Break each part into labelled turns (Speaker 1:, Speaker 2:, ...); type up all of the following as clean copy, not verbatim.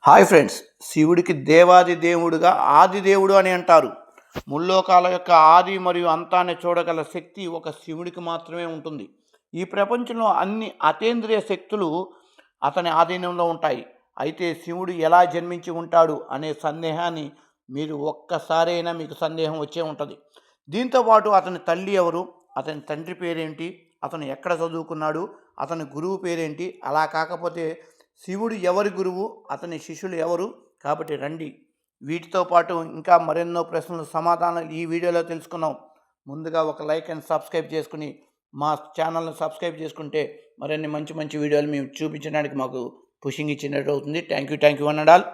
Speaker 1: Hi friends, శివుడికి దేవాది దేవుడుగా ఆది దేవుడు అని అంటారు. ముల్లోకాల యొక్క ఆది మరియు అంతాన్ని చూడగల శక్తి ఒక శివుడికి మాత్రమే ఉంటుంది. ఈ ప్రపంచంలో అన్ని అతీంద్రియ శక్తులు అతని ఆధీనంలో ఉంటాయి. అయితే శివుడు ఎలా జన్మించి ఉంటాడు అనే సందేహాన్ని మీరు ఒక్కసారైనా మీకు సందేహం వచ్చే ఉంటుంది. దీంతోపాటు అతని తల్లి ఎవరు, అతని తండ్రి పేరేంటి, అతను ఎక్కడ చదువుకున్నాడు, అతని గురువు పేరేంటి, అలా కాకపోతే శివుడు ఎవరి గురువు, అతని శిష్యులు ఎవరు? కాబట్టి రండి, వీటితో పాటు ఇంకా మరెన్నో ప్రశ్నల సమాధానాలు ఈ వీడియోలో తెలుసుకున్నాం. ముందుగా ఒక లైక్ అండ్ సబ్స్క్రైబ్ చేసుకుని మా ఛానల్ని సబ్స్క్రైబ్ చేసుకుంటే మరిన్ని మంచి మంచి వీడియోలు మేము చూపించడానికి మాకు పుషింగ్ ఇచ్చినట్టు అవుతుంది. థ్యాంక్ యూ అన్నాడాల్.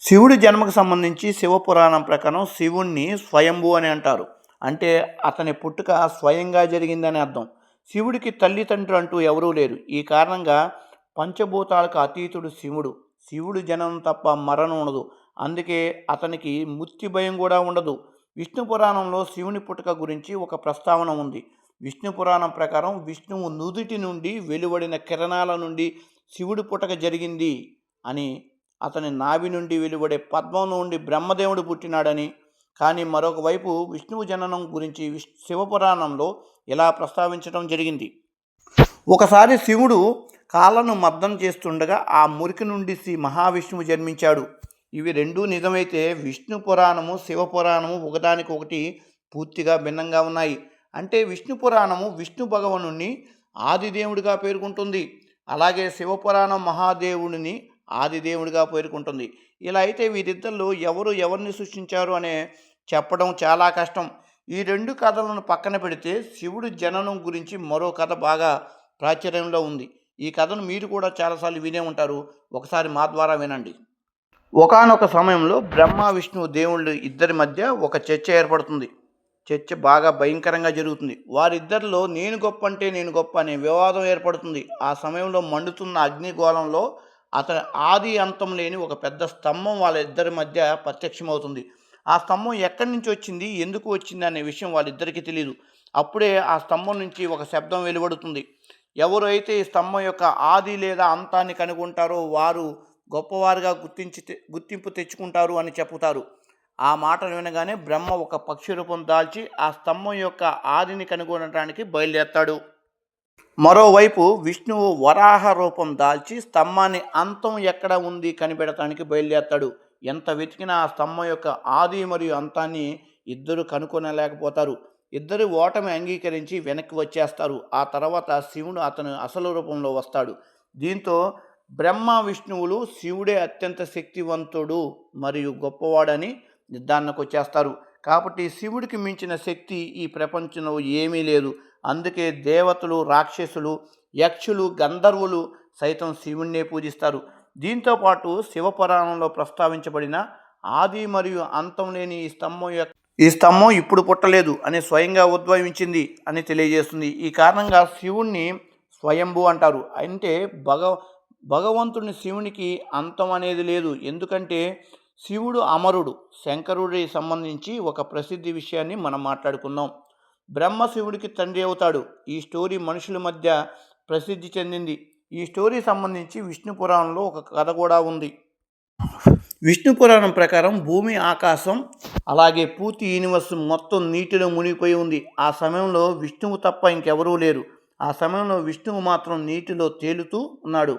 Speaker 1: శివుడి జన్మకు సంబంధించి శివపురాణం ప్రకారం శివుణ్ణి స్వయంభూ అని అంటారు. అంటే అతని పుట్టుక స్వయంగా జరిగిందని అర్థం. శివుడికి తల్లిదండ్రులు అంటూ ఎవరూ లేరు. ఈ కారణంగా పంచభూతాలకు అతీతుడు శివుడు. శివుడు జననం తప్ప మరణం ఉండదు. అందుకే అతనికి మృత్యు భయం కూడా ఉండదు. విష్ణు పురాణంలో శివుని పుట్టుక గురించి ఒక ప్రస్తావన ఉంది. విష్ణు పురాణం ప్రకారం విష్ణువు నుదుటి నుండి వెలువడిన కిరణాల నుండి శివుడి పుట్టుక జరిగింది అని, అతని నాభి నుండి వెలువడే పద్మం నుండి బ్రహ్మదేవుడు పుట్టినాడని. కానీ మరొక వైపు విష్ణువు జననం గురించి శివపురాణంలో ఇలా ప్రస్తావించడం జరిగింది. ఒకసారి శివుడు కాళ్ళను మద్దం చేస్తుండగా ఆ మురికి నుండి శ్రీ మహావిష్ణువు జన్మించాడు. ఇవి రెండూ నిజమైతే విష్ణు పురాణము శివపురాణము ఒకదానికొకటి పూర్తిగా భిన్నంగా ఉన్నాయి. అంటే విష్ణు పురాణము విష్ణు భగవానుని ఆదిదేవుడిగా పేర్కొంటుంది, అలాగే శివపురాణం మహాదేవుడిని ఆదిదేవుడిగా పేర్కొంటుంది. ఇలా అయితే వీరిద్దరిలో ఎవరు ఎవరిని సృష్టించారు అనే చెప్పడం చాలా కష్టం. ఈ రెండు కథలను పక్కన పెడితే శివుడి జననం గురించి మరో కథ బాగా ప్రాచుర్యంలో ఉంది. ఈ కథను మీరు కూడా చాలాసార్లు వినే ఉంటారు. ఒకసారి మా ద్వారా వినండి. ఒకానొక సమయంలో బ్రహ్మ విష్ణు దేవుళ్ళు ఇద్దరి మధ్య ఒక చర్చ ఏర్పడుతుంది. చర్చ బాగా భయంకరంగా జరుగుతుంది. వారిద్దరిలో నేను గొప్ప అంటే నేను గొప్ప అనే వివాదం ఏర్పడుతుంది. ఆ సమయంలో మండుతున్న అగ్నిగోళంలో అతని ఆది అంతం లేని ఒక పెద్ద స్తంభం వాళ్ళిద్దరి మధ్య ప్రత్యక్షమవుతుంది. ఆ స్తంభం ఎక్కడి నుంచి వచ్చింది, ఎందుకు వచ్చింది అనే విషయం వాళ్ళిద్దరికీ తెలియదు. అప్పుడే ఆ స్తంభం నుంచి ఒక శబ్దం వెలువడుతుంది. ఎవరైతే ఈ స్తంభం యొక్క ఆది లేదా అంతాన్ని కనుగొంటారో వారు గొప్పవారుగా గుర్తింపు తెచ్చుకుంటారు అని చెప్పుతారు. ఆ మాటలు వినగానే బ్రహ్మ ఒక పక్షి రూపం దాల్చి ఆ స్తంభం యొక్క ఆదిని కనుగొనడానికి బయలుదేరతాడు. మరోవైపు విష్ణువు వరాహ రూపం దాల్చి స్తంభాన్ని అంతం ఎక్కడ ఉంది కనిపెడటానికి బయలుదేరతాడు. ఎంత వెతికినా ఆ స్తంభం యొక్క ఆది మరియు అంతాన్ని ఇద్దరు కనుక్కొనలేకపోతారు. ఇద్దరు ఓటమి అంగీకరించి వెనక్కి వచ్చేస్తారు. ఆ తర్వాత శివుడు అతను అసలు రూపంలో వస్తాడు. దీంతో బ్రహ్మ విష్ణువులు శివుడే అత్యంత శక్తివంతుడు మరియు గొప్పవాడని నిర్ధారణకు వచ్చేస్తారు. కాబట్టి శివుడికి మించిన శక్తి ఈ ప్రపంచంలో ఏమీ లేదు. అందుకే దేవతలు, రాక్షసులు, యక్షులు, గంధర్వులు సైతం శివుణ్ణే పూజిస్తారు. దీంతోపాటు శివపురాణంలో ప్రస్తావించబడిన ఆది మరియు అంతం లేని ఈ స్తంభం ఇప్పుడు పుట్టలేదు అని స్వయంగా ఉద్భవించింది అని తెలియజేస్తుంది. ఈ కారణంగా శివుణ్ణి స్వయంభూ అంటారు. అంటే భగవంతుని శివునికి అంతం అనేది లేదు. ఎందుకంటే శివుడు అమరుడు. శంకరుడి సంబంధించి ఒక ప్రసిద్ధి విషయాన్ని మనం మాట్లాడుకుందాం. బ్రహ్మ శివుడికి తండ్రి అవుతాడు. ఈ స్టోరీ మనుషుల మధ్య ప్రసిద్ధి చెందింది. ఈ స్టోరీ సంబంధించి విష్ణు పురాణంలో ఒక కథ కూడా ఉంది. విష్ణు పురాణం ప్రకారం భూమి, ఆకాశం అలాగే పూర్తి యూనివర్స్ మొత్తం నీటిలో మునిగిపోయి ఉంది. ఆ సమయంలో విష్ణువు తప్ప ఇంకెవరూ లేరు. ఆ సమయంలో విష్ణువు మాత్రం నీటిలో తేలుతూ ఉన్నాడు.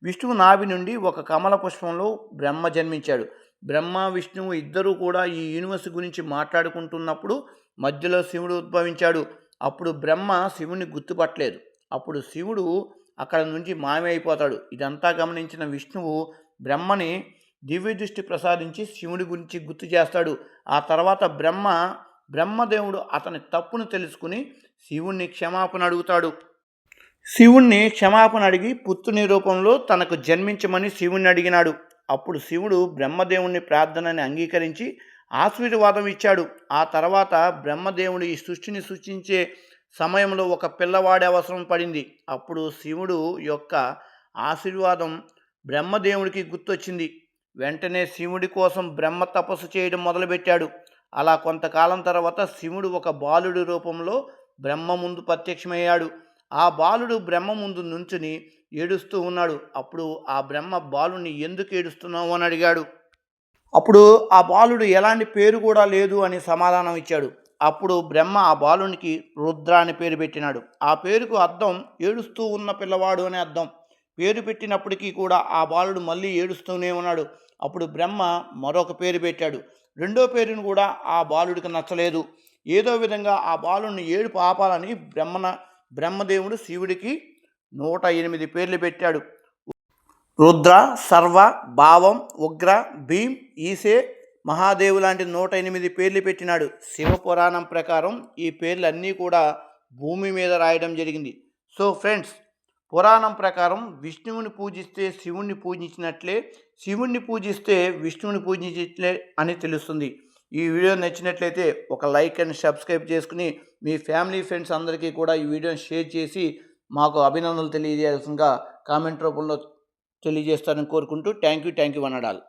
Speaker 1: విష్ణువు నాభి నుండి ఒక కమల పుష్పంలో బ్రహ్మ జన్మించాడు. బ్రహ్మ విష్ణువు ఇద్దరూ కూడా ఈ యూనివర్స్ గురించి మాట్లాడుకుంటున్నప్పుడు మధ్యలో శివుడు ఉద్భవించాడు. అప్పుడు బ్రహ్మ శివుని గుర్తుపట్టలేదు. అప్పుడు శివుడు అక్కడ నుంచి మాయమైపోతాడు. ఇదంతా గమనించిన విష్ణువు బ్రహ్మని దివ్య దృష్టి ప్రసాదించి శివుడి గురించి గుర్తు చేస్తాడు. ఆ తర్వాత బ్రహ్మదేవుడు అతని తప్పును తెలుసుకుని శివుణ్ణి క్షమాపణ అడుగుతాడు. శివుణ్ణి క్షమాపణ అడిగి పుత్రుని రూపంలో తనకు జన్మించమని శివుణ్ణి అడిగినాడు. అప్పుడు శివుడు బ్రహ్మదేవుని ప్రార్థనని అంగీకరించి ఆశీర్వాదం ఇచ్చాడు. ఆ తర్వాత బ్రహ్మదేవుడు ఈ సృష్టిని సృష్టించే సమయంలో ఒక పిల్లవాడి అవసరం పడింది. అప్పుడు శివుడు యొక్క ఆశీర్వాదం బ్రహ్మదేవుడికి గుర్తొచ్చింది. వెంటనే శివుడి కోసం బ్రహ్మ తపస్సు చేయడం మొదలుపెట్టాడు. అలా కొంతకాలం తర్వాత శివుడు ఒక బాలుడి రూపంలో బ్రహ్మ ముందు ప్రత్యక్షమయ్యాడు. ఆ బాలుడు బ్రహ్మ ముందు నుంచుని ఏడుస్తూ ఉన్నాడు. అప్పుడు ఆ బ్రహ్మ బాలుని ఎందుకు ఏడుస్తున్నావు అని అడిగాడు. అప్పుడు ఆ బాలుడు ఎలాంటి పేరు కూడా లేదు అని సమాధానం ఇచ్చాడు. అప్పుడు బ్రహ్మ ఆ బాలునికి రుద్ర అని పేరు పెట్టినాడు. ఆ పేరుకు అర్థం ఏడుస్తూ ఉన్న పిల్లవాడు అనే అర్థం. పేరు పెట్టినప్పటికీ కూడా ఆ బాలుడు మళ్ళీ ఏడుస్తూనే ఉన్నాడు. అప్పుడు బ్రహ్మ మరొక పేరు పెట్టాడు. రెండో పేరును కూడా ఆ బాలుడికి నచ్చలేదు. ఏదో విధంగా ఆ బాలుడిని ఏడుపు ఆపాలని బ్రహ్మదేవుడు శివుడికి 108 పేర్లు పెట్టాడు. రుద్ర, సర్వ, భావం, ఉగ్ర, భీం, ఈసే, మహాదేవు లాంటి 108 పేర్లు పెట్టినాడు. శివపురాణం ప్రకారం ఈ పేర్లు అన్నీ కూడా భూమి మీద రాయడం జరిగింది. సో ఫ్రెండ్స్, పురాణం ప్రకారం విష్ణువుని పూజిస్తే శివుణ్ణి పూజించినట్లే, శివుణ్ణి పూజిస్తే విష్ణువుని పూజించినట్లే అని తెలుస్తుంది. ఈ వీడియో నచ్చినట్లయితే ఒక లైక్ అండ్ సబ్స్క్రైబ్ చేసుకుని మీ ఫ్యామిలీ ఫ్రెండ్స్ అందరికీ కూడా ఈ వీడియోని షేర్ చేసి మాకు అభినందనలు తెలియజేయాల్సిందిగా కామెంట్ రూపంలో తెలియజేస్తారని కోరుకుంటూ thank you one and all.